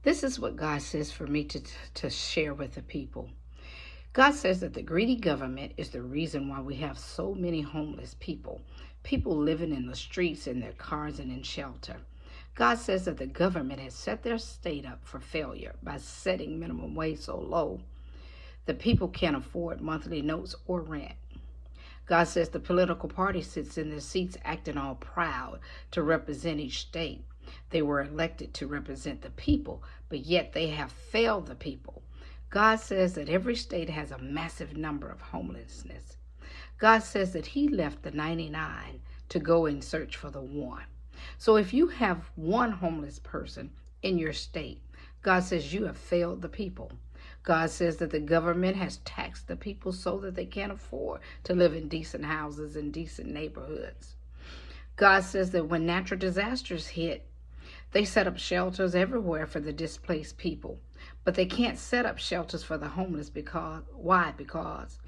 This is what God says for me to share with the people. God says that the greedy government is the reason why we have so many homeless people, people living in the streets, in their cars, and in shelter. God says that the government has set their state up for failure by setting minimum wage so low the people can't afford monthly notes or rent. God says the political party sits in their seats acting all proud to represent each state. They were elected to represent the people, but yet they have failed the people. God says that every state has a massive number of homelessness. God says that he left the 99 to go and search for the one. So if you have one homeless person in your state, God says you have failed the people. God says that the government has taxed the people so that they can't afford to live in decent houses and decent neighborhoods. God says that when natural disasters hit, they set up shelters everywhere for the displaced people. But they can't set up shelters for the homeless why? Because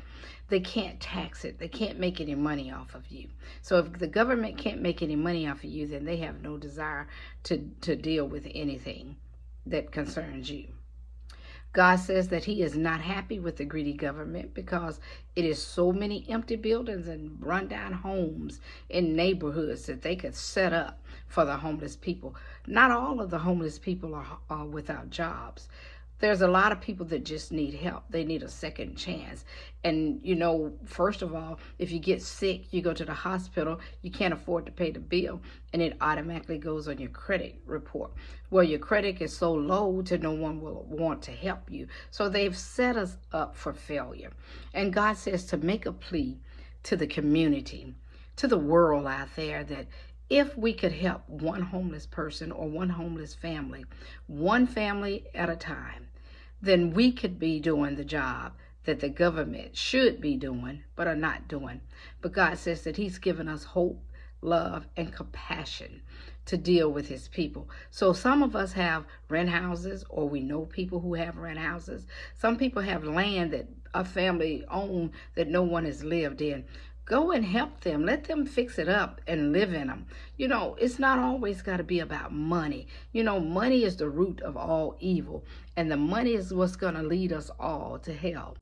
they can't tax it. They can't make any money off of you. So if the government can't make any money off of you, then they have no desire to deal with anything that concerns you. God says that he is not happy with the greedy government because it is so many empty buildings and rundown homes in neighborhoods that they could set up for the homeless people. Not all of the homeless people are without jobs. There's a lot of people that just need help. They need a second chance. And, first of all, if you get sick, you go to the hospital, you can't afford to pay the bill, and it automatically goes on your credit report. Well, your credit is so low to no one will want to help you. So they've set us up for failure. And God says to make a plea to the community, to the world out there, that if we could help one homeless person or one homeless family, one family at a time, then we could be doing the job that the government should be doing, but are not doing. But God says that he's given us hope, love, and compassion to deal with his people. So some of us have rent houses, or we know people who have rent houses. Some people have land that a family own that no one has lived in. Go and help them. Let them fix it up and live in them. It's not always got to be about money. Money is the root of all evil, and the money is what's going to lead us all to hell.